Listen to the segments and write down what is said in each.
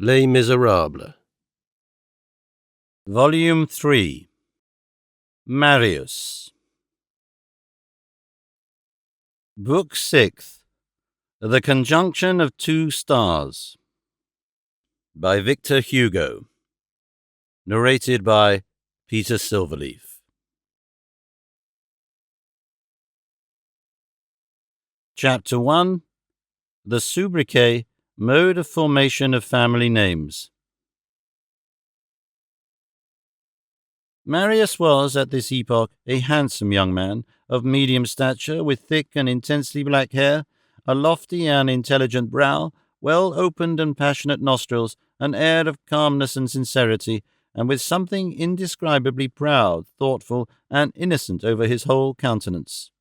Les Misérables. Volume 3. Marius. Book 6. The Conjunction of Two Stars. By Victor Hugo. Narrated by Peter Silverleaf. Chapter 1. The sobriquet, Mode of Formation of Family Names. Marius was, at this epoch, a handsome young man, of medium stature, with thick and intensely black hair, a lofty and intelligent brow, well-opened and passionate nostrils, an air of calmness and sincerity, and with something indescribably proud, thoughtful, and innocent over his whole countenance.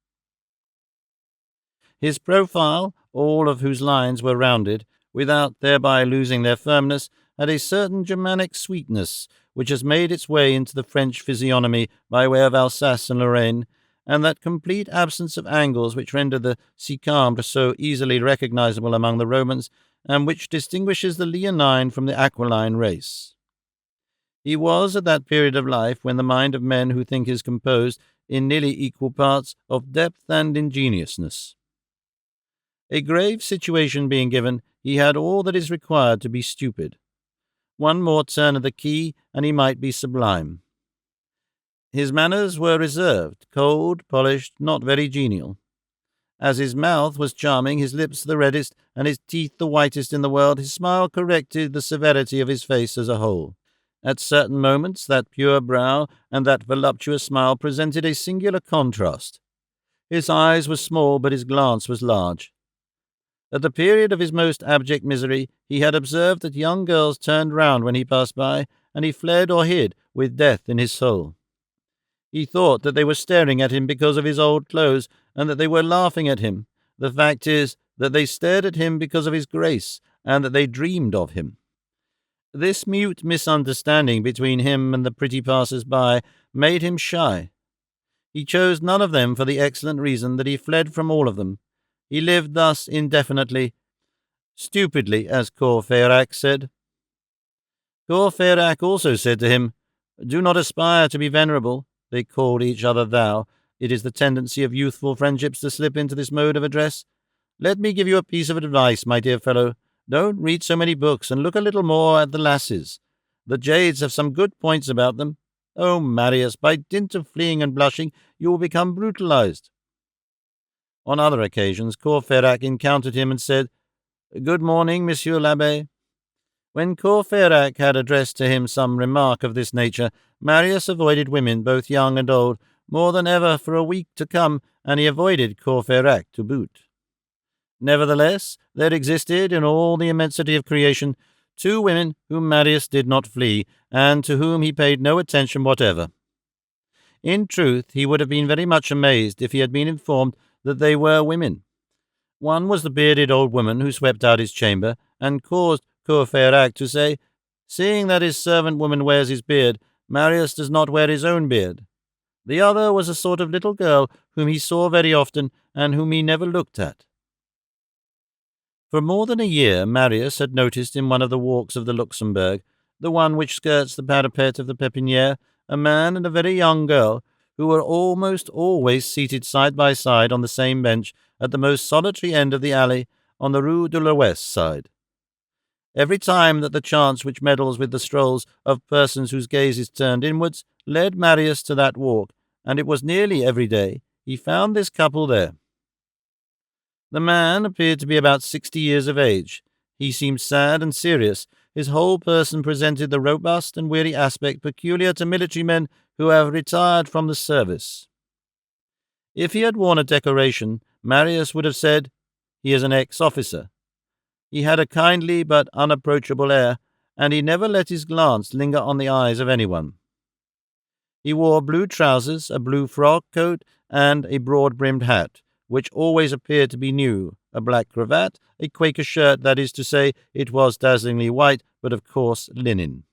His profile, all of whose lines were rounded, without thereby losing their firmness, had a certain Germanic sweetness, which has made its way into the French physiognomy by way of Alsace and Lorraine, and that complete absence of angles which rendered the Sicambre so easily recognizable among the Romans, and which distinguishes the Leonine from the Aquiline race. He was at that period of life when the mind of men who think is composed, in nearly equal parts, of depth and ingenuousness. A grave situation being given, he had all that is required to be stupid. One more turn of the key, and he might be sublime. His manners were reserved, cold, polished, not very genial. As his mouth was charming, his lips the reddest, and his teeth the whitest in the world, his smile corrected the severity of his face as a whole. At certain moments that pure brow and that voluptuous smile presented a singular contrast. His eyes were small, but his glance was large. At the period of his most abject misery, he had observed that young girls turned round when he passed by, and he fled or hid, with death in his soul. He thought that they were staring at him because of his old clothes, and that they were laughing at him. The fact is that they stared at him because of his grace, and that they dreamed of him. This mute misunderstanding between him and the pretty passers-by made him shy. He chose none of them for the excellent reason that he fled from all of them. He lived thus indefinitely, stupidly, as Courfeyrac said. Courfeyrac also said to him, "Do not aspire to be venerable." They called each other thou. It is the tendency of youthful friendships to slip into this mode of address. Let me give you a piece of advice, my dear fellow. Don't read so many books, and look a little more at the lasses. The jades have some good points about them. Oh, Marius, by dint of fleeing and blushing, you will become brutalized. On other occasions, Courfeyrac encountered him and said, "Good morning, Monsieur l'Abbé." When Courfeyrac had addressed to him some remark of this nature, Marius avoided women, both young and old, more than ever for a week to come, and he avoided Courfeyrac to boot. Nevertheless, there existed, in all the immensity of creation, two women whom Marius did not flee, and to whom he paid no attention whatever. In truth, he would have been very much amazed if he had been informed that they were women. One was the bearded old woman who swept out his chamber, and caused Courfeyrac to say, "Seeing that his servant woman wears his beard, Marius does not wear his own beard." The other was a sort of little girl whom he saw very often, and whom he never looked at. For more than a year, Marius had noticed in one of the walks of the Luxembourg, the one which skirts the parapet of the Pépinière, a man and a very young girl, who were almost always seated side by side on the same bench at the most solitary end of the alley on the Rue de l'Ouest side. Every time that the chance which meddles with the strolls of persons whose gaze is turned inwards led Marius to that walk, and it was nearly every day, he found this couple there. The man appeared to be about 60 years of age. He seemed sad and serious. His whole person presented the robust and weary aspect peculiar to military men who have retired from the service. If he had worn a decoration, Marius would have said, "He is an ex-officer." He had a kindly but unapproachable air, and he never let his glance linger on the eyes of anyone. He wore blue trousers, a blue frock coat, and a broad-brimmed hat, which always appeared to be new, a black cravat, a Quaker shirt, that is to say, it was dazzlingly white, but of course linen.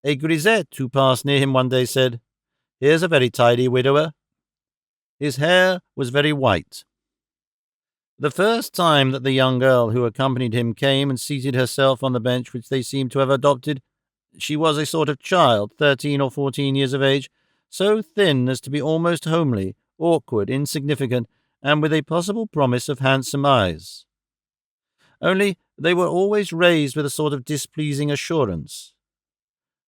A grisette who passed near him one day said, "Here's a very tidy widower." His hair was very white. The first time that the young girl who accompanied him came and seated herself on the bench which they seemed to have adopted, she was a sort of child, 13 or 14 years of age, so thin as to be almost homely, awkward, insignificant, and with a possible promise of handsome eyes. Only they were always raised with a sort of displeasing assurance.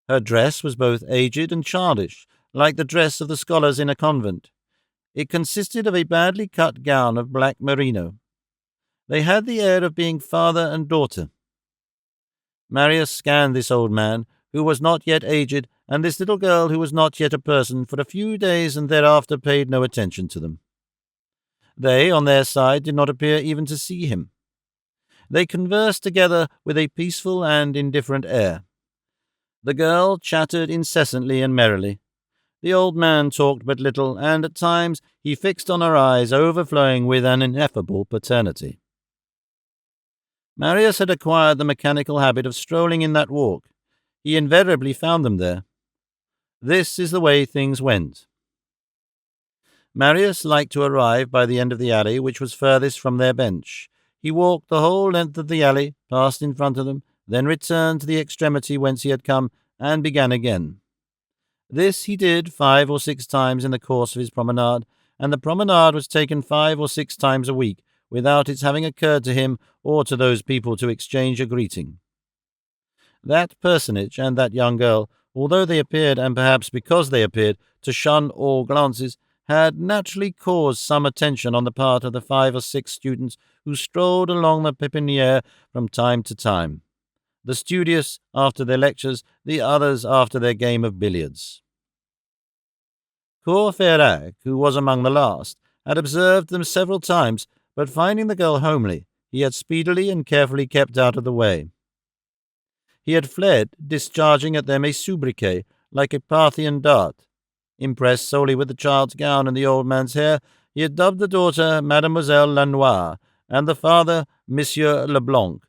Her dress was both aged and childish, like the dress of the scholars in a convent. It consisted of a badly cut gown of black merino. They had the air of being father and daughter. Marius scanned this old man, who was not yet aged, and this little girl, who was not yet a person, for a few days, and thereafter paid no attention to them. They, on their side, did not appear even to see him. They conversed together with a peaceful and indifferent air. The girl chattered incessantly and merrily. The old man talked but little, and at times he fixed on her eyes, overflowing with an ineffable paternity. Marius had acquired the mechanical habit of strolling in that walk. He invariably found them there. This is the way things went. Marius liked to arrive by the end of the alley which was furthest from their bench. He walked the whole length of the alley, passed in front of them, then returned to the extremity whence he had come, and began again. This he did 5 or 6 times in the course of his promenade, and the promenade was taken 5 or 6 times a week, without its having occurred to him or to those people to exchange a greeting. That personage and that young girl, although they appeared, and perhaps because they appeared, to shun all glances, had naturally caused some attention on the part of the 5 or 6 students who strolled along the pépinière from time to time. The studious after their lectures, the others after their game of billiards. Courfeyrac, who was among the last, had observed them several times, but finding the girl homely, he had speedily and carefully kept out of the way. He had fled, discharging at them a sobriquet, like a Parthian dart. Impressed solely with the child's gown and the old man's hair, he had dubbed the daughter Mademoiselle Lanoire, and the father Monsieur Leblanc,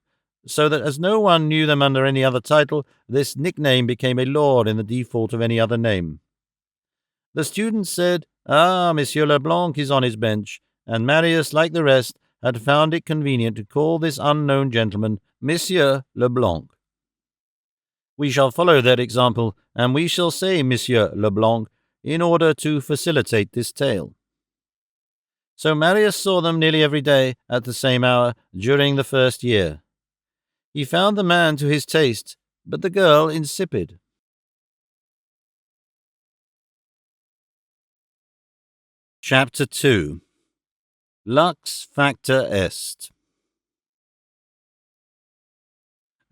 so that as no one knew them under any other title, this nickname became a law in the default of any other name. The students said, "Ah, Monsieur Leblanc is on his bench," and Marius, like the rest, had found it convenient to call this unknown gentleman Monsieur Leblanc. We shall follow their example, and we shall say Monsieur Leblanc, in order to facilitate this tale. So Marius saw them nearly every day at the same hour during the first year. He found the man to his taste, but the girl insipid. Chapter 2. Lux Facta Est.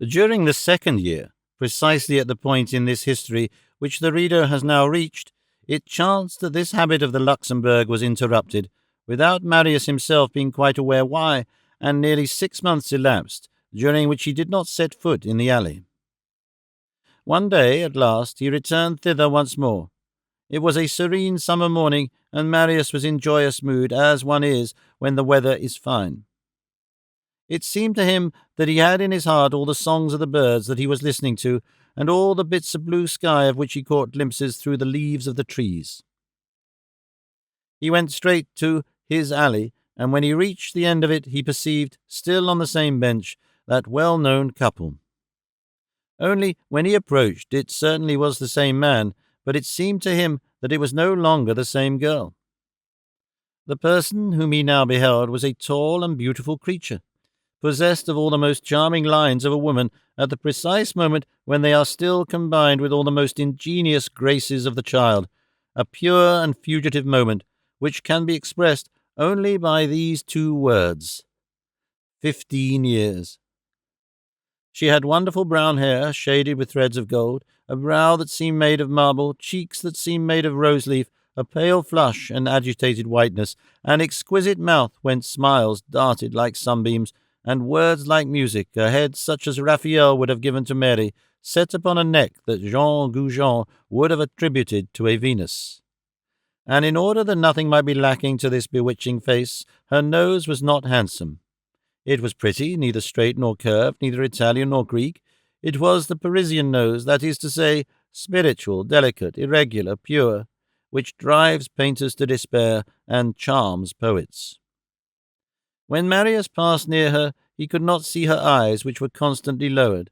During the second year, precisely at the point in this history which the reader has now reached, it chanced that this habit of the Luxembourg was interrupted, without Marius himself being quite aware why, and nearly 6 months elapsed, during which he did not set foot in the alley. One day, at last, he returned thither once more. It was a serene summer morning, and Marius was in joyous mood, as one is when the weather is fine. It seemed to him that he had in his heart all the songs of the birds that he was listening to, and all the bits of blue sky of which he caught glimpses through the leaves of the trees. He went straight to his alley, and when he reached the end of it, he perceived, still on the same bench, that well-known couple. Only, when he approached, it certainly was the same man, but it seemed to him that it was no longer the same girl. The person whom he now beheld was a tall and beautiful creature, possessed of all the most charming lines of a woman at the precise moment when they are still combined with all the most ingenious graces of the child, a pure and fugitive moment, which can be expressed only by these 2 words: 15 years. She had wonderful brown hair, shaded with threads of gold, a brow that seemed made of marble, cheeks that seemed made of rose-leaf, a pale flush and agitated whiteness, an exquisite mouth whence smiles darted like sunbeams, and words like music, a head such as Raphael would have given to Mary, set upon a neck that Jean Goujon would have attributed to a Venus. And in order that nothing might be lacking to this bewitching face, her nose was not handsome. It was pretty, neither straight nor curved, neither Italian nor Greek. It was the Parisian nose, that is to say, spiritual, delicate, irregular, pure, which drives painters to despair and charms poets. When Marius passed near her, he could not see her eyes, which were constantly lowered.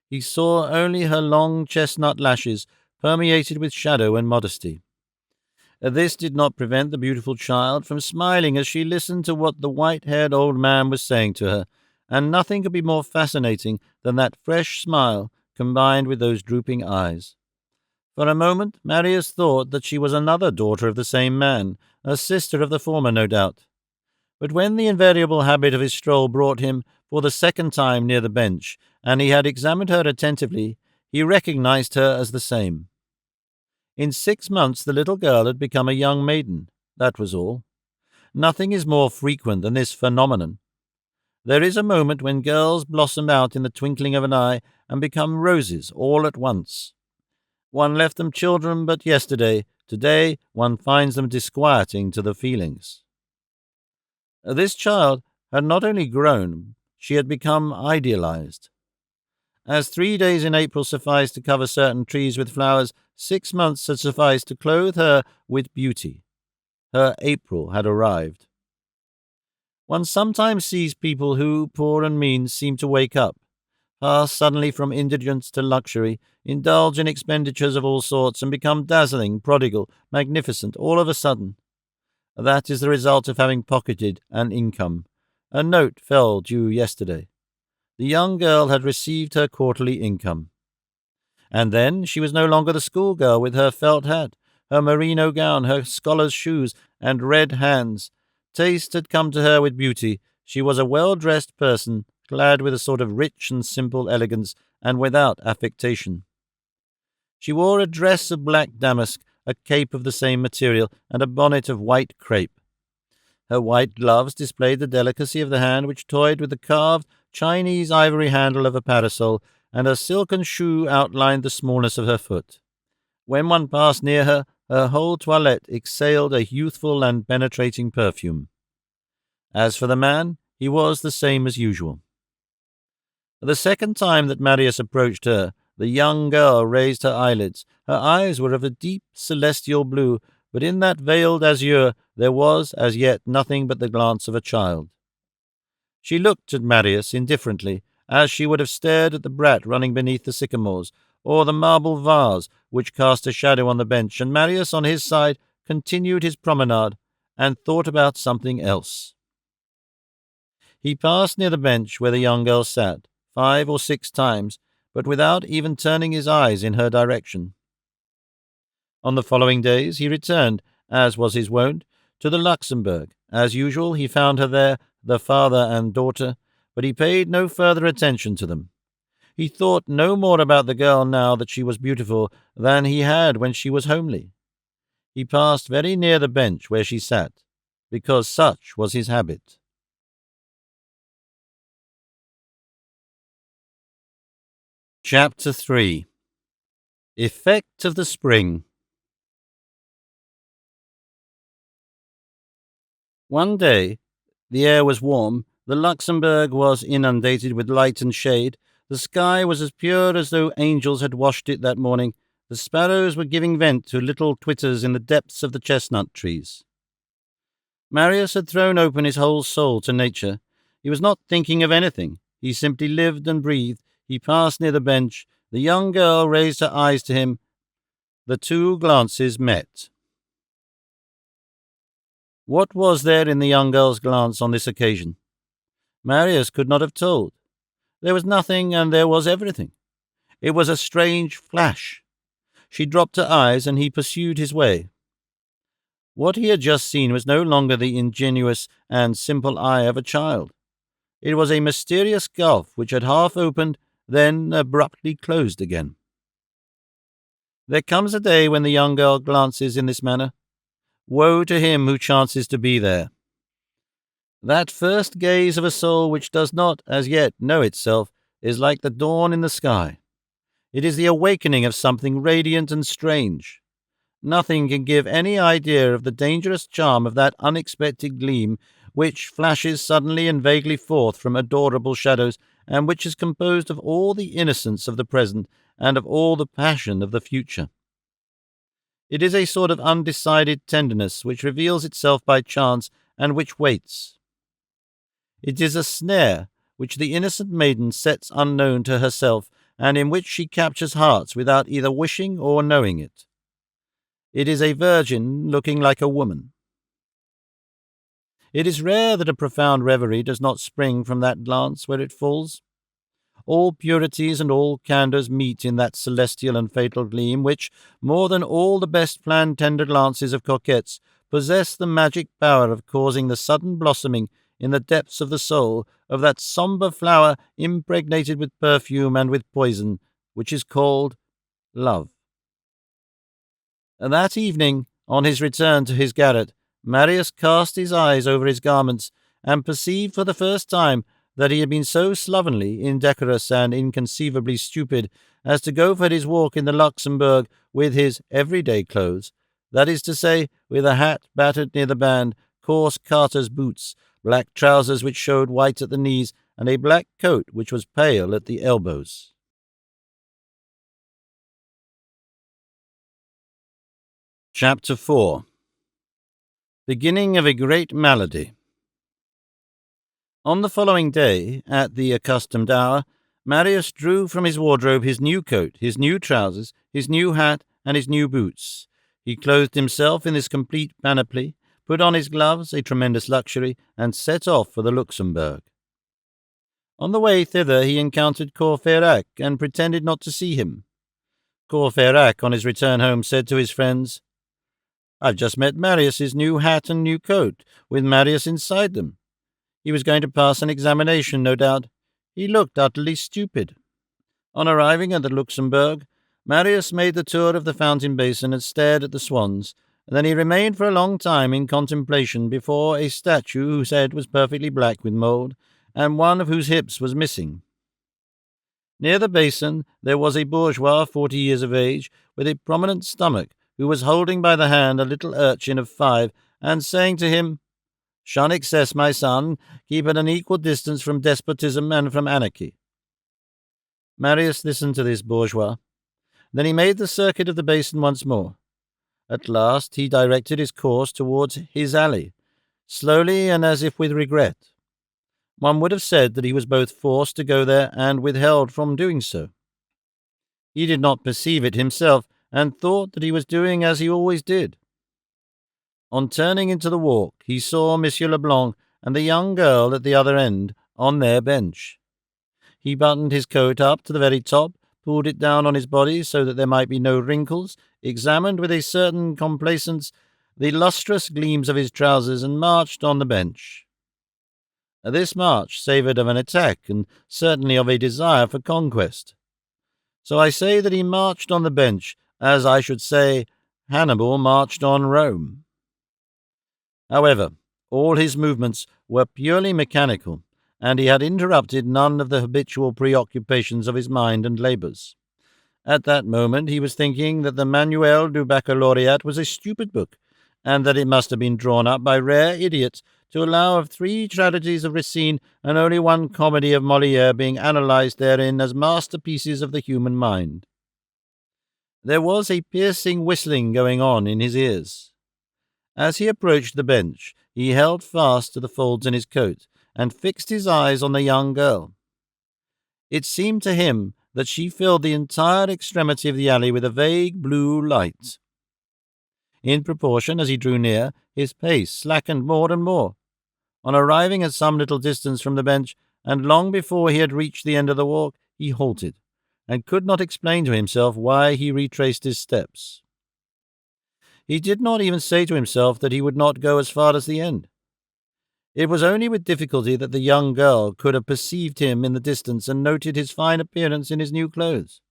He saw only her long chestnut lashes, permeated with shadow and modesty. This did not prevent the beautiful child from smiling as she listened to what the white-haired old man was saying to her, and nothing could be more fascinating than that fresh smile combined with those drooping eyes. For a moment, Marius thought that she was another daughter of the same man, a sister of the former, no doubt. But when the invariable habit of his stroll brought him for the second time near the bench, and he had examined her attentively, he recognized her as the same. In 6 months the little girl had become a young maiden. That was all. Nothing is more frequent than this phenomenon. There is a moment when girls blossom out in the twinkling of an eye and become roses all at once. One left them children but yesterday. Today one finds them disquieting to the feelings. This child had not only grown, she had become idealized. As 3 days in April sufficed to cover certain trees with flowers, 6 months had sufficed to clothe her with beauty. Her April had arrived. One sometimes sees people who, poor and mean, seem to wake up, pass suddenly from indigence to luxury, indulge in expenditures of all sorts, and become dazzling, prodigal, magnificent, all of a sudden. That is the result of having pocketed an income. A note fell due yesterday. The young girl had received her quarterly income. And then she was no longer the schoolgirl with her felt hat, her merino gown, her scholar's shoes, and red hands. Taste had come to her with beauty. She was a well-dressed person, clad with a sort of rich and simple elegance, and without affectation. She wore a dress of black damask, a cape of the same material, and a bonnet of white crepe. Her white gloves displayed the delicacy of the hand which toyed with the carved Chinese ivory handle of a parasol, and her silken shoe outlined the smallness of her foot. When one passed near her, her whole toilette exhaled a youthful and penetrating perfume. As for the man, he was the same as usual. The second time that Marius approached her, the young girl raised her eyelids. Her eyes were of a deep celestial blue, but in that veiled azure there was as yet nothing but the glance of a child. She looked at Marius indifferently, as she would have stared at the brat running beneath the sycamores, or the marble vase which cast a shadow on the bench, and Marius, on his side, continued his promenade, and thought about something else. He passed near the bench where the young girl sat, 5 or 6 times, but without even turning his eyes in her direction. On the following days he returned, as was his wont, to the Luxembourg. As usual, he found her there, the father and daughter, but he paid no further attention to them. He thought no more about the girl now that she was beautiful than he had when she was homely. He passed very near the bench where she sat, because such was his habit. Chapter 3. Effect of the Spring. One day, the air was warm, the Luxembourg was inundated with light and shade, the sky was as pure as though angels had washed it that morning, the sparrows were giving vent to little twitters in the depths of the chestnut trees. Marius had thrown open his whole soul to nature. He was not thinking of anything. He simply lived and breathed. He passed near the bench. The young girl raised her eyes to him. The 2 glances met. What was there in the young girl's glance on this occasion? Marius could not have told. There was nothing and there was everything. It was a strange flash. She dropped her eyes and he pursued his way. What he had just seen was no longer the ingenuous and simple eye of a child. It was a mysterious gulf which had half opened, then abruptly closed again. There comes a day when the young girl glances in this manner. Woe to him who chances to be there. That first gaze of a soul which does not, as yet, know itself, is like the dawn in the sky. It is the awakening of something radiant and strange. Nothing can give any idea of the dangerous charm of that unexpected gleam which flashes suddenly and vaguely forth from adorable shadows, and which is composed of all the innocence of the present and of all the passion of the future. It is a sort of undecided tenderness which reveals itself by chance and which waits. It is a snare which the innocent maiden sets unknown to herself, and in which she captures hearts without either wishing or knowing it. It is a virgin looking like a woman. It is rare that a profound reverie does not spring from that glance where it falls. All purities and all candours meet in that celestial and fatal gleam which, more than all the best-planned tender glances of coquettes, possess the magic power of causing the sudden blossoming in the depths of the soul of that sombre flower impregnated with perfume and with poison, which is called love. And that evening, on his return to his garret, Marius cast his eyes over his garments, and perceived for the first time that he had been so slovenly, indecorous, and inconceivably stupid as to go for his walk in the Luxembourg with his everyday clothes, that is to say, with a hat battered near the band, coarse carter's boots, black trousers which showed white at the knees, and a black coat which was pale at the elbows. Chapter 4. Beginning of a Great Malady. On the following day, at the accustomed hour, Marius drew from his wardrobe his new coat, his new trousers, his new hat, and his new boots. He clothed himself in this complete panoply, put on his gloves, a tremendous luxury, and set off for the Luxembourg. On the way thither he encountered Courfeyrac, and pretended not to see him. Courfeyrac, on his return home, said to his friends, "I've just met Marius's new hat and new coat, with Marius inside them. He was going to pass an examination, no doubt. He looked utterly stupid." On arriving at the Luxembourg, Marius made the tour of the fountain basin and stared at the swans, and then he remained for a long time in contemplation before a statue whose head was perfectly black with mould, and one of whose hips was missing. Near the basin there was a bourgeois 40 years of age, with a prominent stomach, who was holding by the hand a little urchin of 5, and saying to him, "Shun excess, my son. Keep at an equal distance from despotism and from anarchy." Marius listened to this bourgeois. Then he made the circuit of the basin once more. At last he directed his course towards his alley, slowly and as if with regret. One would have said that he was both forced to go there and withheld from doing so. He did not perceive it himself, and thought that he was doing as he always did. On turning into the walk, he saw Monsieur Leblanc and the young girl at the other end on their bench. He buttoned his coat up to the very top, pulled it down on his body so that there might be no wrinkles, examined with a certain complacence the lustrous gleams of his trousers, and marched on the bench. This march savoured of an attack, and certainly of a desire for conquest. So I say that he marched on the bench, as I should say Hannibal marched on Rome. However, all his movements were purely mechanical, and he had interrupted none of the habitual preoccupations of his mind and labours. At that moment he was thinking that the Manuel du Baccalaureat was a stupid book, and that it must have been drawn up by rare idiots to allow of 3 tragedies of Racine and only 1 comedy of Molière being analysed therein as masterpieces of the human mind. There was a piercing whistling going on in his ears. As he approached the bench, he held fast to the folds in his coat, and fixed his eyes on the young girl. It seemed to him that she filled the entire extremity of the alley with a vague blue light. In proportion as he drew near, his pace slackened more and more. On arriving at some little distance from the bench, and long before he had reached the end of the walk, he halted, and could not explain to himself why he retraced his steps. He did not even say to himself that he would not go as far as the end. It was only with difficulty that the young girl could have perceived him in the distance and noted his fine appearance in his new clothes.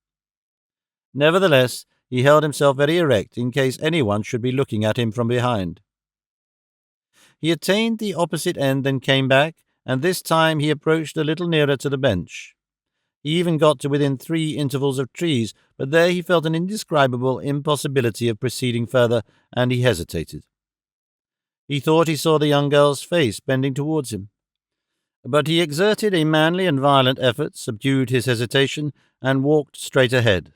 Nevertheless, he held himself very erect in case anyone should be looking at him from behind. He attained the opposite end and came back, and this time he approached a little nearer to the bench. He even got to within 3 intervals of trees, but there he felt an indescribable impossibility of proceeding further, and he hesitated. He thought he saw the young girl's face bending towards him. But he exerted a manly and violent effort, subdued his hesitation, and walked straight ahead.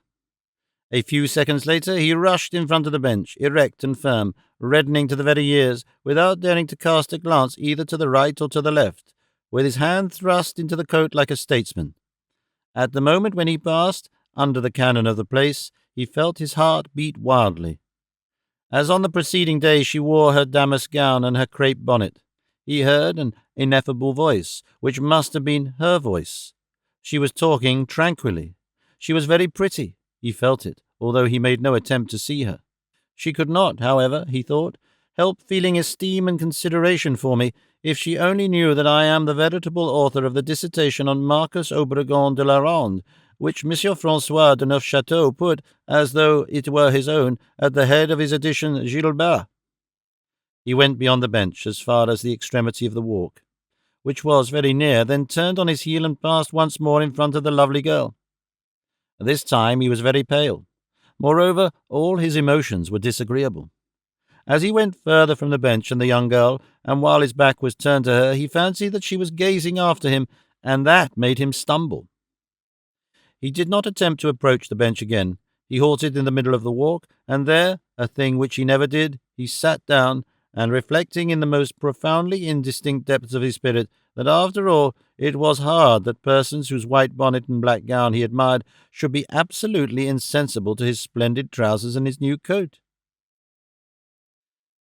A few seconds later he rushed in front of the bench, erect and firm, reddening to the very ears, without daring to cast a glance either to the right or to the left, with his hand thrust into the coat like a statesman. At the moment when he passed under the cannon of the place, he felt his heart beat wildly. As on the preceding day, she wore her damask gown and her crape bonnet. He heard an ineffable voice, which must have been her voice. She was talking tranquilly. She was very pretty. He felt it, although he made no attempt to see her. She could not, however, he thought, help feeling esteem and consideration for me if she only knew that I am the veritable author of the dissertation on Marcus Obregon de la Ronde, which Monsieur Francois de Neufchâteau put, as though it were his own, at the head of his edition Gilbert. He went beyond the bench as far as the extremity of the walk, which was very near, then turned on his heel and passed once more in front of the lovely girl. This time he was very pale. Moreover, all his emotions were disagreeable. As he went further from the bench and the young girl, and while his back was turned to her, he fancied that she was gazing after him, and that made him stumble. He did not attempt to approach the bench again. He halted in the middle of the walk, and there, a thing which he never did, he sat down, and reflecting in the most profoundly indistinct depths of his spirit that after all it was hard that persons whose white bonnet and black gown he admired should be absolutely insensible to his splendid trousers and his new coat.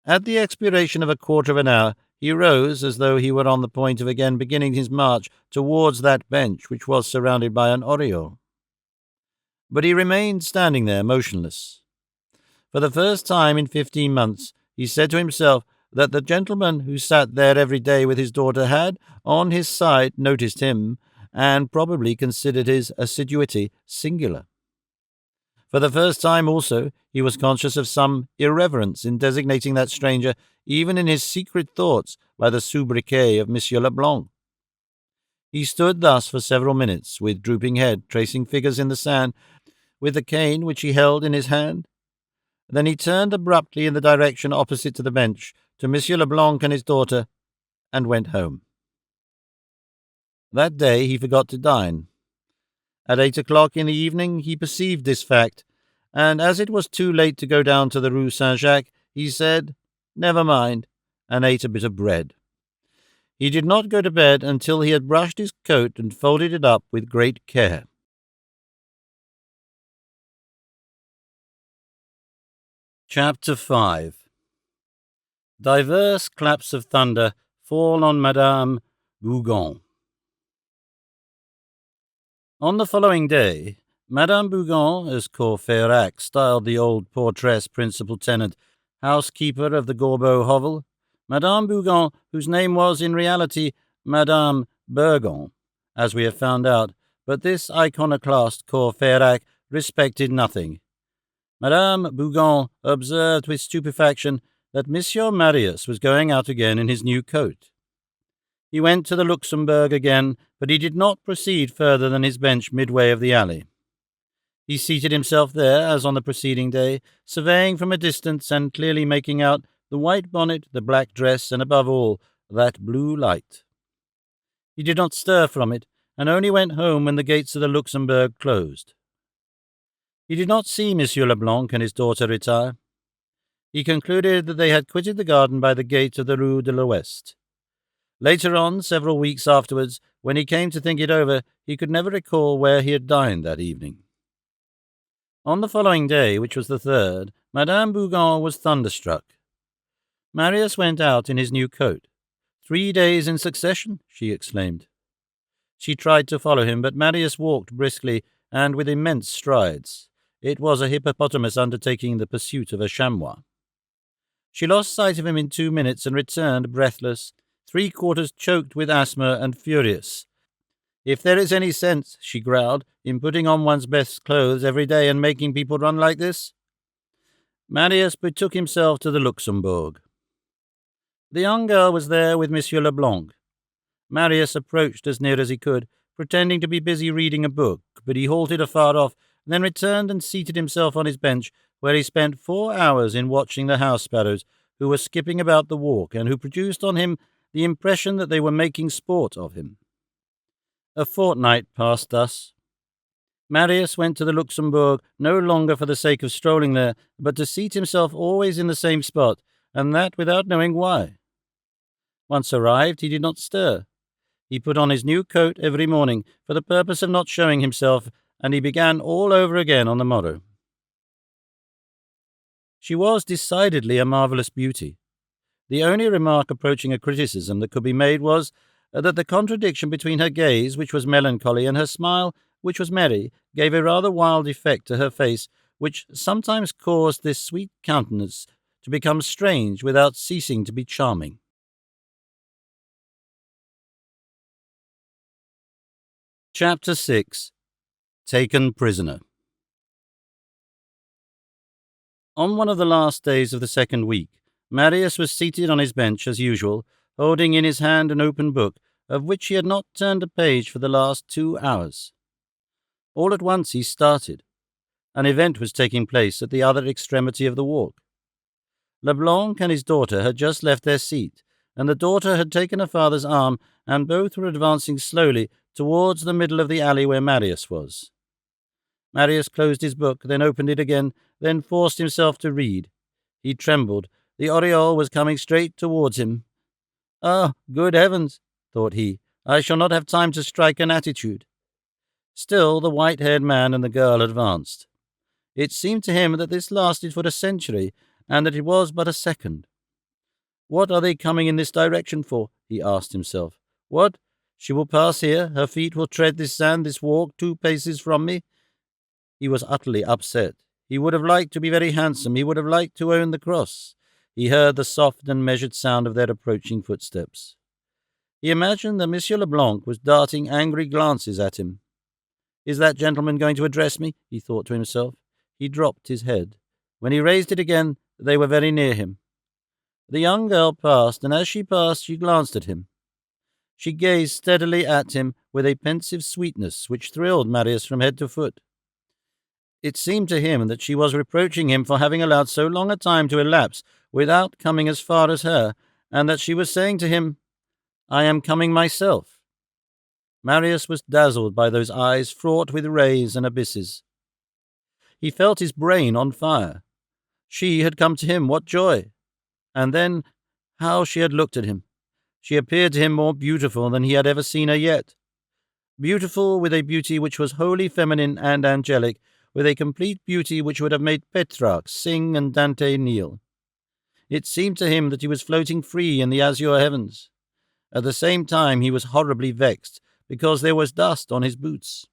At the expiration of a quarter of an hour, he rose as though he were on the point of again beginning his march towards that bench which was surrounded by an aureole. But he remained standing there motionless. For the first time in 15 months, he said to himself that the gentleman who sat there every day with his daughter had, on his side, noticed him, and probably considered his assiduity singular. For the first time, also, he was conscious of some irreverence in designating that stranger, even in his secret thoughts, by the sobriquet of Monsieur Leblanc. He stood thus for several minutes, with drooping head, tracing figures in the sand, with the cane which he held in his hand. Then he turned abruptly in the direction opposite to the bench, to Monsieur Leblanc and his daughter, and went home. That day he forgot to dine. At 8 o'clock in the evening he perceived this fact, and as it was too late to go down to the Rue Saint-Jacques, he said, "Never mind," and ate a bit of bread. He did not go to bed until he had brushed his coat and folded it up with great care. Chapter 5. Diverse claps of thunder fall on Madame Bougon. On the following day, Madame Bougon, as Courfeyrac styled the old portress principal tenant, housekeeper of the Gorbeau hovel, Madame Bougon, whose name was in reality Madame Burgon, as we have found out, but this iconoclast Courfeyrac respected nothing. Madame Bougon observed with stupefaction that Monsieur Marius was going out again in his new coat. He went to the Luxembourg again, but he did not proceed further than his bench midway of the alley. He seated himself there, as on the preceding day, surveying from a distance and clearly making out the white bonnet, the black dress, and above all, that blue light. He did not stir from it, and only went home when the gates of the Luxembourg closed. He did not see Monsieur Leblanc and his daughter retire. He concluded that they had quitted the garden by the gate of the Rue de l'Ouest. Later on, several weeks afterwards, when he came to think it over, he could never recall where he had dined that evening. On the following day, which was the 3rd, Madame Bougon was thunderstruck. Marius went out in his new coat. 3 days in succession, she exclaimed. She tried to follow him, but Marius walked briskly and with immense strides. It was a hippopotamus undertaking the pursuit of a chamois. She lost sight of him in 2 minutes and returned breathless, 3/4 choked with asthma and furious. "If there is any sense," she growled, "in putting on one's best clothes every day and making people run like this." Marius betook himself to the Luxembourg. The young girl was there with Monsieur Leblanc. Marius approached as near as he could, pretending to be busy reading a book, but he halted afar off, then returned and seated himself on his bench, where he spent 4 hours in watching the house sparrows, who were skipping about the walk, and who produced on him the impression that they were making sport of him. A fortnight passed thus. Marius went to the Luxembourg no longer for the sake of strolling there, but to seat himself always in the same spot, and that without knowing why. Once arrived, he did not stir. He put on his new coat every morning for the purpose of not showing himself, and he began all over again on the morrow. She was decidedly a marvellous beauty. The only remark approaching a criticism that could be made was that the contradiction between her gaze, which was melancholy, and her smile, which was merry, gave a rather wild effect to her face, which sometimes caused this sweet countenance to become strange without ceasing to be charming. Chapter 6. Taken Prisoner. On one of the last days of the second week, Marius was seated on his bench as usual, holding in his hand an open book, of which he had not turned a page for the last 2 hours. All at once he started. An event was taking place at the other extremity of the walk. Leblanc and his daughter had just left their seat, and the daughter had taken her father's arm, and both were advancing slowly towards the middle of the alley where Marius was. Marius closed his book, then opened it again, then forced himself to read. He trembled. The aureole was coming straight towards him. "Ah, good heavens," thought he, "I shall not have time to strike an attitude." Still the white-haired man and the girl advanced. It seemed to him that this lasted for a century, and that it was but a second. "What are they coming in this direction for?" he asked himself. "What? She will pass here, her feet will tread this sand, this walk 2 paces from me." He was utterly upset. He would have liked to be very handsome. He would have liked to own the cross. He heard the soft and measured sound of their approaching footsteps. He imagined that Monsieur Leblanc was darting angry glances at him. "Is that gentleman going to address me?" he thought to himself. He dropped his head. When he raised it again, they were very near him. The young girl passed, and as she passed, she glanced at him. She gazed steadily at him with a pensive sweetness which thrilled Marius from head to foot. It seemed to him that she was reproaching him for having allowed so long a time to elapse without coming as far as her, and that she was saying to him, "I am coming myself." Marius was dazzled by those eyes fraught with rays and abysses. He felt his brain on fire. She had come to him, what joy! And then, how she had looked at him! She appeared to him more beautiful than he had ever seen her yet. Beautiful with a beauty which was wholly feminine and angelic, with a complete beauty which would have made Petrarch sing and Dante kneel. It seemed to him that he was floating free in the azure heavens. At the same time he was horribly vexed, because there was dust on his boots.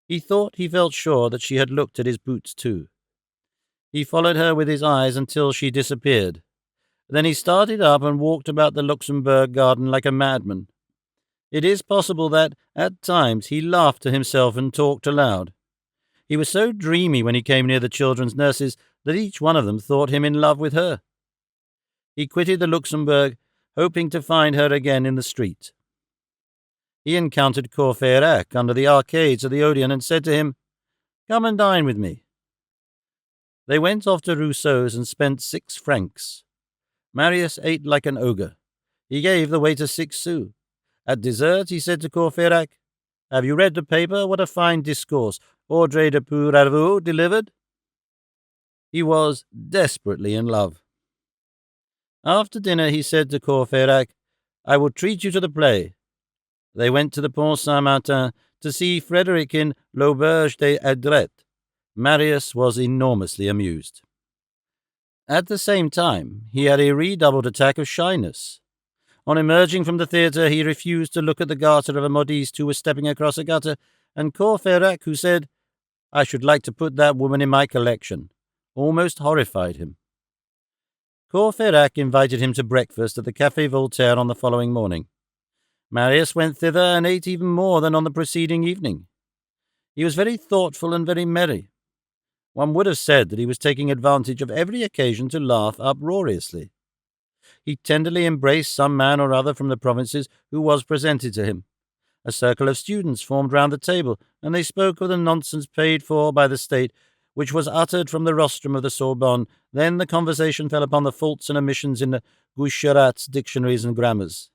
He thought he felt sure that she had looked at his boots too. He followed her with his eyes until she disappeared. Then he started up and walked about the Luxembourg garden like a madman. It is possible that, at times, he laughed to himself and talked aloud. He was so dreamy when he came near the children's nurses that each one of them thought him in love with her. He quitted the Luxembourg, hoping to find her again in the street. He encountered Courfeyrac under the arcades of the Odeon and said to him, "Come and dine with me." They went off to Rousseau's and spent 6 francs. Marius ate like an ogre. He gave the waiter 6 sous. At dessert he said to Courfeyrac, "Have you read the paper? What a fine discourse Audrey de Puyraveau delivered." He was desperately in love. After dinner he said to Courfeyrac, "I will treat you to the play." They went to the Pont Saint-Martin to see Frederick in L'Auberge des Adrettes. Marius was enormously amused. At the same time, he had a redoubled attack of shyness. On emerging from the theatre, he refused to look at the garter of a modiste who was stepping across a gutter, and Courfeyrac, who said, "I should like to put that woman in my collection," almost horrified him. Courfeyrac invited him to breakfast at the Café Voltaire on the following morning. Marius went thither and ate even more than on the preceding evening. He was very thoughtful and very merry. One would have said that he was taking advantage of every occasion to laugh uproariously. He tenderly embraced some man or other from the provinces who was presented to him. A circle of students formed round the table, and they spoke of the nonsense paid for by the state, which was uttered from the rostrum of the Sorbonne. Then the conversation fell upon the faults and omissions in the Goucherat's dictionaries and grammars.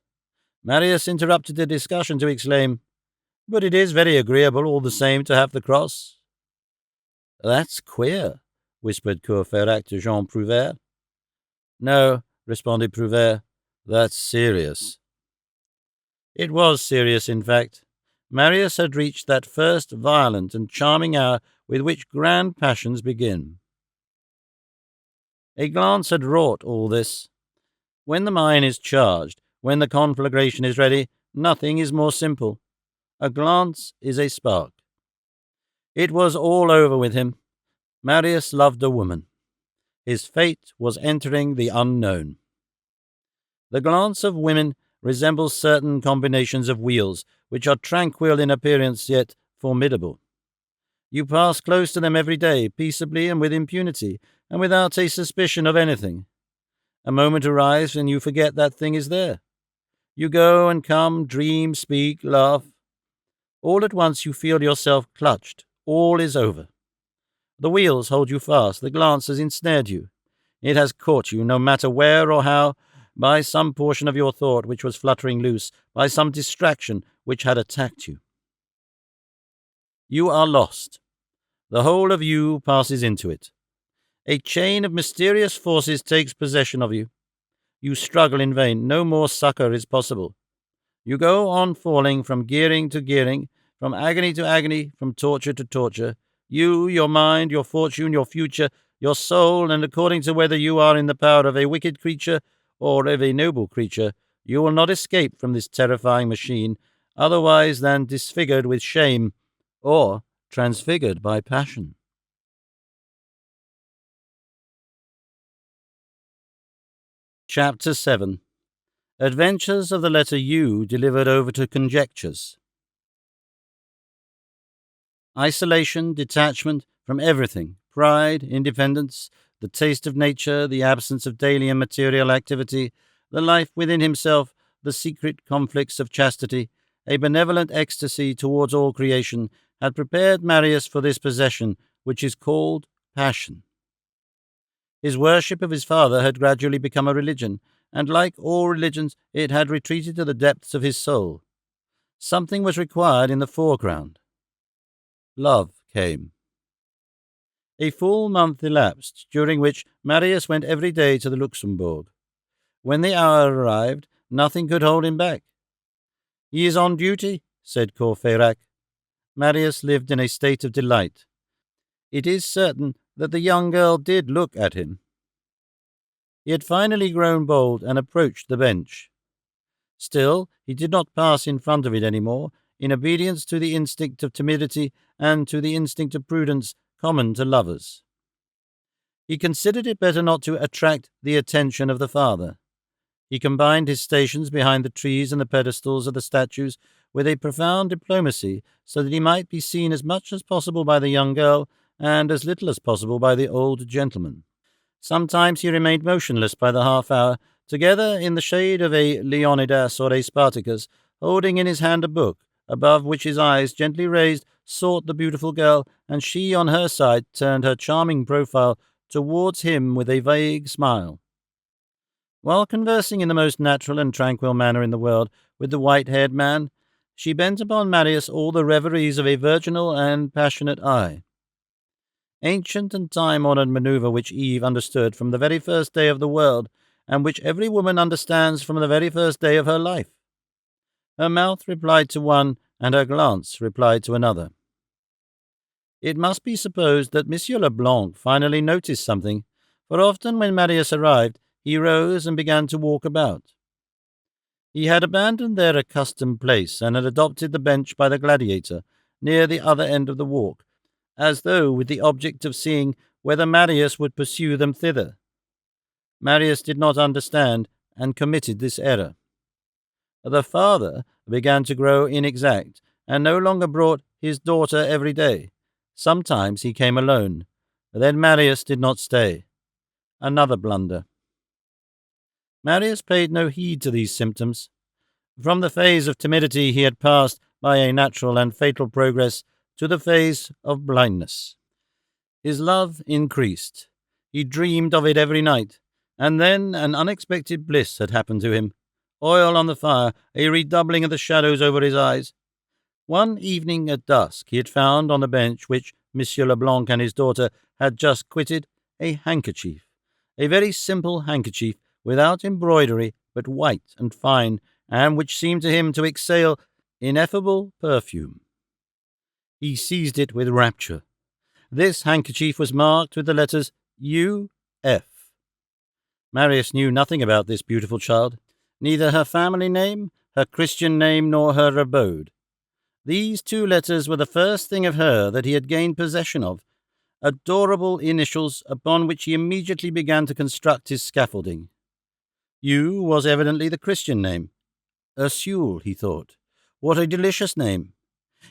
Marius interrupted the discussion to exclaim, "But it is very agreeable all the same to have the cross." "That's queer," whispered Courfeyrac to Jean Prouvaire. "No," responded Prouvaire, "that's serious." It was serious, in fact. Marius had reached that first violent and charming hour with which grand passions begin. A glance had wrought all this. When the mind is charged, when the conflagration is ready, nothing is more simple. A glance is a spark. It was all over with him. Marius loved a woman. His fate was entering the unknown. The glance of women resembles certain combinations of wheels, which are tranquil in appearance yet formidable. You pass close to them every day, peaceably and with impunity, and without a suspicion of anything. A moment arrives and you forget that thing is there. You go and come, dream, speak, laugh. All at once you feel yourself clutched. All is over. The wheels hold you fast. The glance has ensnared you. It has caught you, no matter where or how, by some portion of your thought which was fluttering loose, by some distraction which had attacked you. You are lost. The whole of you passes into it. A chain of mysterious forces takes possession of you. You struggle in vain. No more succor is possible. You go on falling from gearing to gearing, from agony to agony, from torture to torture. You, your mind, your fortune, your future, your soul, and according to whether you are in the power of a wicked creature or of a noble creature, you will not escape from this terrifying machine otherwise than disfigured with shame or transfigured by passion. Chapter 7. Adventures of the letter U delivered over to conjectures. Isolation, detachment from everything, pride, independence, the taste of nature, the absence of daily and material activity, the life within himself, the secret conflicts of chastity, a benevolent ecstasy towards all creation, had prepared Marius for this possession, which is called passion. His worship of his father had gradually become a religion, and like all religions, it had retreated to the depths of his soul. Something was required in the foreground. Love came. A full month elapsed, during which Marius went every day to the Luxembourg. When the hour arrived, nothing could hold him back. "He is on duty," said Courfeyrac. Marius lived in a state of delight. It is certain that the young girl did look at him. He had finally grown bold and approached the bench. Still, he did not pass in front of it any more, in obedience to the instinct of timidity and to the instinct of prudence common to lovers. He considered it better not to attract the attention of the father. He combined his stations behind the trees and the pedestals of the statues with a profound diplomacy, so that he might be seen as much as possible by the young girl and as little as possible by the old gentleman. Sometimes he remained motionless by the half-hour, together in the shade of a Leonidas or a Spartacus, holding in his hand a book, above which his eyes, gently raised, sought the beautiful girl, and she on her side turned her charming profile towards him with a vague smile. While conversing in the most natural and tranquil manner in the world with the white-haired man, she bent upon Marius all the reveries of a virginal and passionate eye. Ancient and time-honored maneuver which Eve understood from the very first day of the world, and which every woman understands from the very first day of her life. Her mouth replied to one, and her glance replied to another. It must be supposed that Monsieur Leblanc finally noticed something, for often when Marius arrived, he rose and began to walk about. He had abandoned their accustomed place and had adopted the bench by the Gladiator, near the other end of the walk, as though with the object of seeing whether Marius would pursue them thither. Marius did not understand, and committed this error. The father began to grow inexact, and no longer brought his daughter every day. Sometimes he came alone. Then Marius did not stay. Another blunder. Marius paid no heed to these symptoms. From the phase of timidity he had passed, by a natural and fatal progress, to the phase of blindness. His love increased. He dreamed of it every night, and then an unexpected bliss had happened to him. Oil on the fire, a redoubling of the shadows over his eyes. One evening at dusk he had found on the bench which Monsieur Leblanc and his daughter had just quitted a handkerchief, a very simple handkerchief, without embroidery, but white and fine, and which seemed to him to exhale ineffable perfume. He seized it with rapture. This handkerchief was marked with the letters U.F. Marius knew nothing about this beautiful child, neither her family name, her Christian name, nor her abode. These 2 letters were the first thing of her that he had gained possession of, adorable initials upon which he immediately began to construct his scaffolding. U was evidently the Christian name. Ursule, he thought. What a delicious name!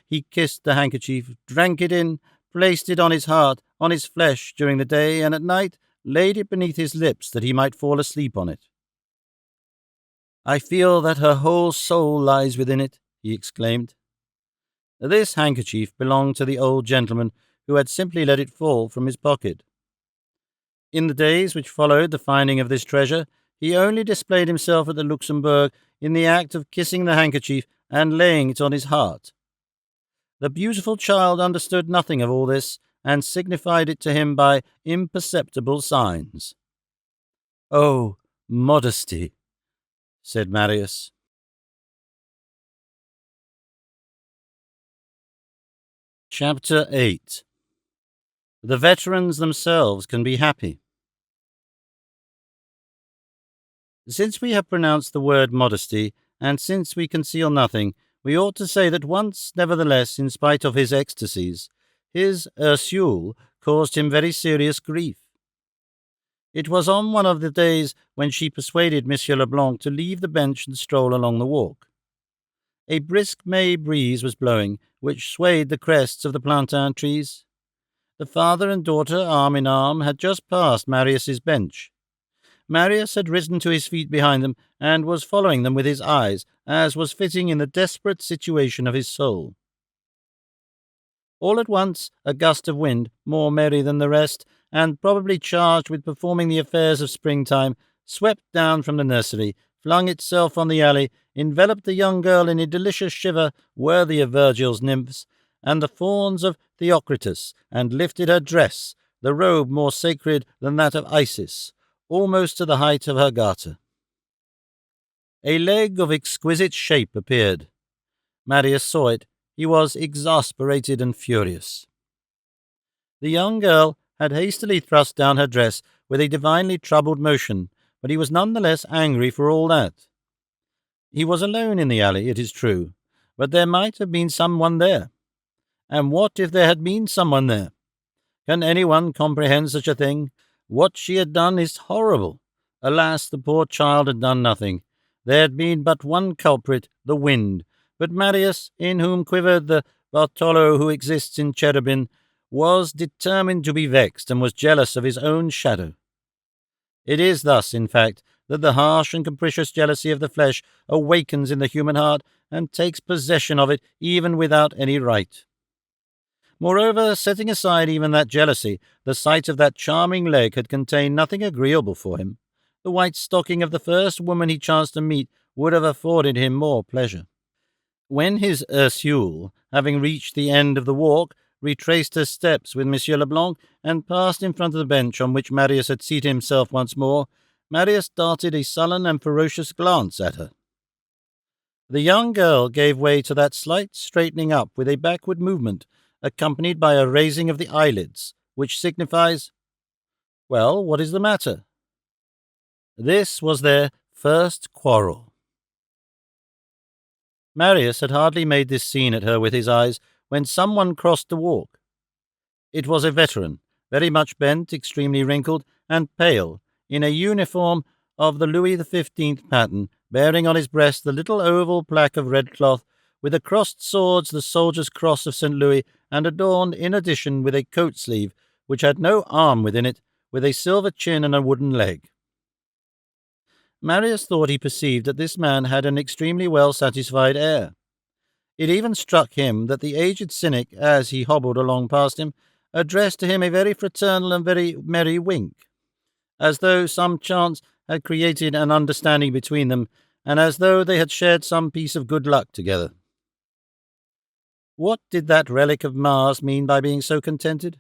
He kissed the handkerchief, drank it in, placed it on his heart, on his flesh during the day, and at night laid it beneath his lips that he might fall asleep on it. "I feel that her whole soul lies within it," he exclaimed. This handkerchief belonged to the old gentleman, who had simply let it fall from his pocket. In the days which followed the finding of this treasure, he only displayed himself at the Luxembourg in the act of kissing the handkerchief and laying it on his heart. The beautiful child understood nothing of all this, and signified it to him by imperceptible signs. "Oh, modesty," said Marius. Chapter 8. The veterans themselves can be happy. Since we have pronounced the word modesty, and since we conceal nothing, we ought to say that once, nevertheless, in spite of his ecstasies, his Ursule caused him very serious grief. It was on one of the days when she persuaded Monsieur Leblanc to leave the bench and stroll along the walk. A brisk May breeze was blowing, which swayed the crests of the plantain trees. The father and daughter, arm in arm, had just passed Marius's bench. Marius had risen to his feet behind them, and was following them with his eyes, as was fitting in the desperate situation of his soul. All at once, a gust of wind, more merry than the rest, and probably charged with performing the affairs of springtime, swept down from the nursery, flung itself on the alley, enveloped the young girl in a delicious shiver worthy of Virgil's nymphs, and the fawns of Theocritus, and lifted her dress, the robe more sacred than that of Isis, almost to the height of her garter. A leg of exquisite shape appeared. Marius saw it. He was exasperated and furious. The young girl had hastily thrust down her dress with a divinely troubled motion, but he was none the less angry for all that. He was alone in the alley, it is true, but there might have been someone there. And what if there had been someone there? Can anyone comprehend such a thing? What she had done is horrible. Alas, the poor child had done nothing. There had been but one culprit, the wind, but Marius, in whom quivered the Bartolo who exists in cherubim, was determined to be vexed, and was jealous of his own shadow. It is thus, in fact, that the harsh and capricious jealousy of the flesh awakens in the human heart, and takes possession of it even without any right. Moreover, setting aside even that jealousy, the sight of that charming leg had contained nothing agreeable for him. The white stocking of the first woman he chanced to meet would have afforded him more pleasure. When his Ursule, having reached the end of the walk, retraced her steps with Monsieur Leblanc, and passed in front of the bench on which Marius had seated himself once more, Marius darted a sullen and ferocious glance at her. The young girl gave way to that slight straightening up with a backward movement, accompanied by a raising of the eyelids, which signifies, "Well, what is the matter?" This was their first quarrel. Marius had hardly made this scene at her with his eyes when someone crossed the walk. It was a veteran, very much bent, extremely wrinkled, and pale, in a uniform of the Louis XV pattern, bearing on his breast the little oval plaque of red cloth, with the crossed swords the soldier's cross of St. Louis, and adorned in addition with a coat sleeve, which had no arm within it, with a silver chin and a wooden leg. Marius thought he perceived that this man had an extremely well-satisfied air. It even struck him that the aged cynic, as he hobbled along past him, addressed to him a very fraternal and very merry wink, as though some chance had created an understanding between them, and as though they had shared some piece of good luck together. What did that relic of Mars mean by being so contented?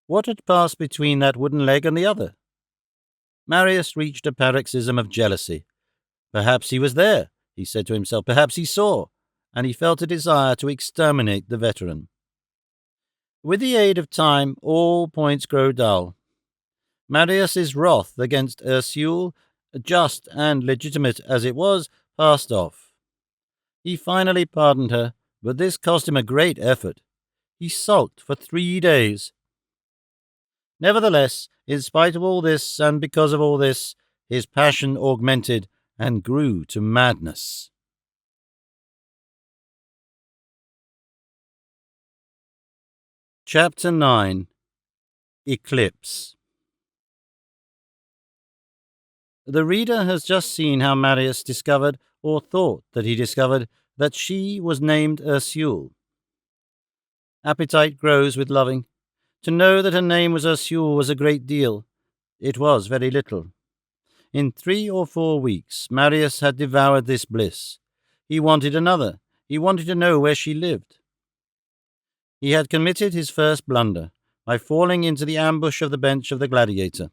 What had passed between that wooden leg and the other? Marius reached a paroxysm of jealousy. Perhaps he was there. he said to himself. Perhaps he saw, and he felt a desire to exterminate the veteran. With the aid of time, all points grow dull. Marius's wrath against Ursule, just and legitimate as it was, passed off. He finally pardoned her, but this cost him a great effort. He sulked for 3 days. Nevertheless, in spite of all this, and because of all this, his passion augmented and grew to madness. Chapter 9. Eclipse. The reader has just seen how Marius discovered, or thought that he discovered, that she was named Ursule. Appetite grows with loving. To know that her name was Ursule was a great deal. It was very little. In 3 or 4 weeks, Marius had devoured this bliss. He wanted another. He wanted to know where she lived. He had committed his first blunder by falling into the ambush of the bench of the Gladiator.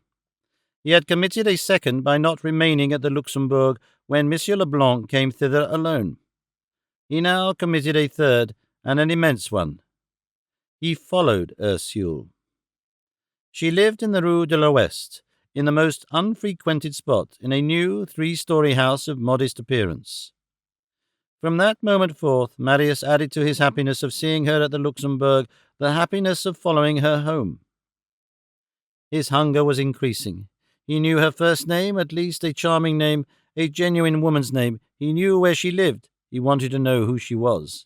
He had committed a second by not remaining at the Luxembourg when Monsieur Leblanc came thither alone. He now committed a third, and an immense one. He followed Ursule. She lived in the Rue de l'Ouest, in the most unfrequented spot, in a new 3-story house of modest appearance. From that moment forth, Marius added to his happiness of seeing her at the Luxembourg the happiness of following her home. His hunger was increasing. He knew her first name, at least a charming name, a genuine woman's name. He knew where she lived. He wanted to know who she was.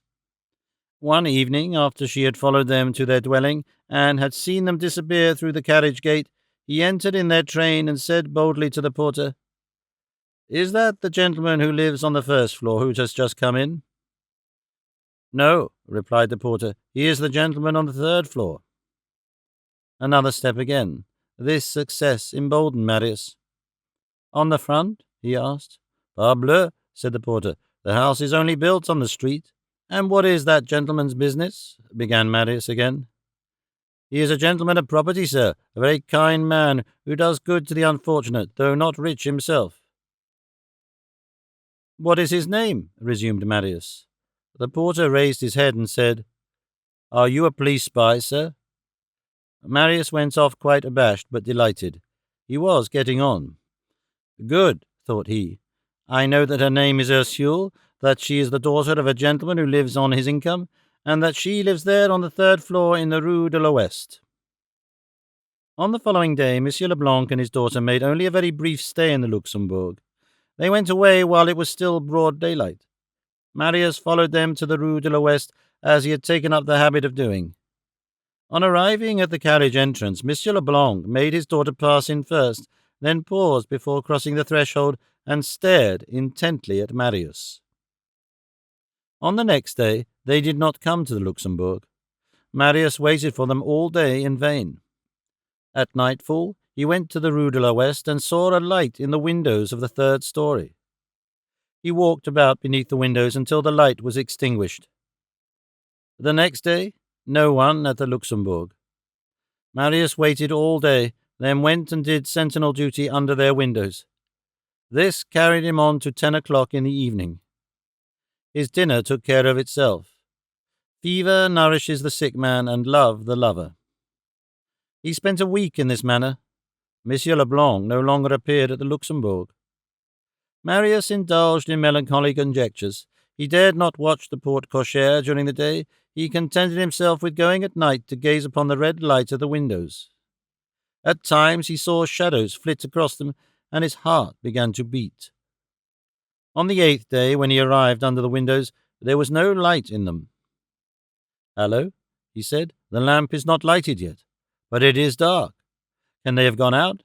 One evening, after she had followed them to their dwelling, and had seen them disappear through the carriage gate, he entered in their train and said boldly to the porter, "Is that the gentleman who lives on the first floor who has just come in?" "No," replied the porter, "he is the gentleman on the 3rd floor." Another step again. This success emboldened Marius. "On the front?" he asked. "Parbleu," said the porter, "the house is only built on the street." "And what is that gentleman's business?" began Marius again. "He is a gentleman of property, sir, a very kind man, who does good to the unfortunate, though not rich himself." "What is his name?" resumed Marius. The porter raised his head and said, "Are you a police spy, sir?" Marius went off quite abashed, but delighted. He was getting on. "Good," thought he. "I know that her name is Ursule, that she is the daughter of a gentleman who lives on his income, and that she lives there on the 3rd floor in the Rue de l'Ouest." On the following day, Monsieur Leblanc and his daughter made only a very brief stay in the Luxembourg. They went away while it was still broad daylight. Marius followed them to the Rue de l'Ouest, as he had taken up the habit of doing. On arriving at the carriage entrance, Monsieur Leblanc made his daughter pass in first, then paused before crossing the threshold and stared intently at Marius. On the next day, they did not come to the Luxembourg. Marius waited for them all day in vain. At nightfall, he went to the Rue de l'Ouest and saw a light in the windows of the 3rd story. He walked about beneath the windows until the light was extinguished. The next day, no one at the Luxembourg. Marius waited all day, then went and did sentinel duty under their windows. This carried him on to 10 o'clock in the evening. His dinner took care of itself. Fever nourishes the sick man, and love the lover. He spent a week in this manner. Monsieur Leblanc no longer appeared at the Luxembourg. Marius indulged in melancholy conjectures. He dared not watch the porte cochere during the day. He contented himself with going at night to gaze upon the red light of the windows. At times he saw shadows flit across them, and his heart began to beat. On the 8th day, when he arrived under the windows, there was no light in them. "Hallo," he said, "the lamp is not lighted yet, but it is dark. Can they have gone out?"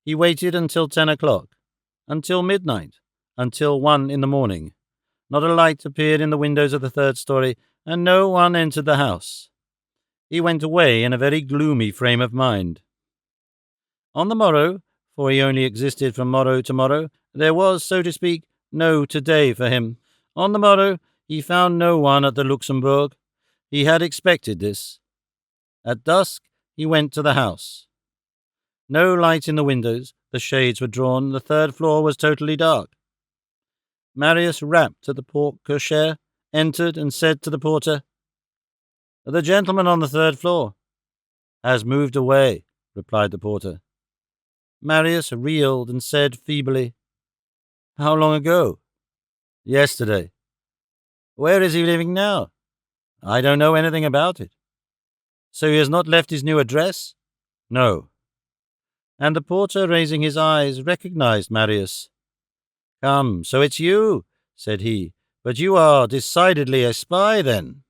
He waited until 10 o'clock, until midnight, until 1 in the morning. Not a light appeared in the windows of the 3rd story, and no one entered the house. He went away in a very gloomy frame of mind. On the morrow, for he only existed from morrow to morrow, there was, so to speak, no today for him. On the morrow, he found no one at the Luxembourg. He had expected this. At dusk, he went to the house. No light in the windows, the shades were drawn, the 3rd floor was totally dark. Marius rapped at the porte cochere, entered, and said to the porter, "The gentleman on the third floor." "Has moved away," replied the porter. Marius reeled and said feebly, "How long ago?" "Yesterday." "Where is he living now?" "I don't know anything about it." "So he has not left his new address?" "No." And the porter, raising his eyes, recognized Marius. "Come, so it's you," said he. "But you are decidedly a spy, then."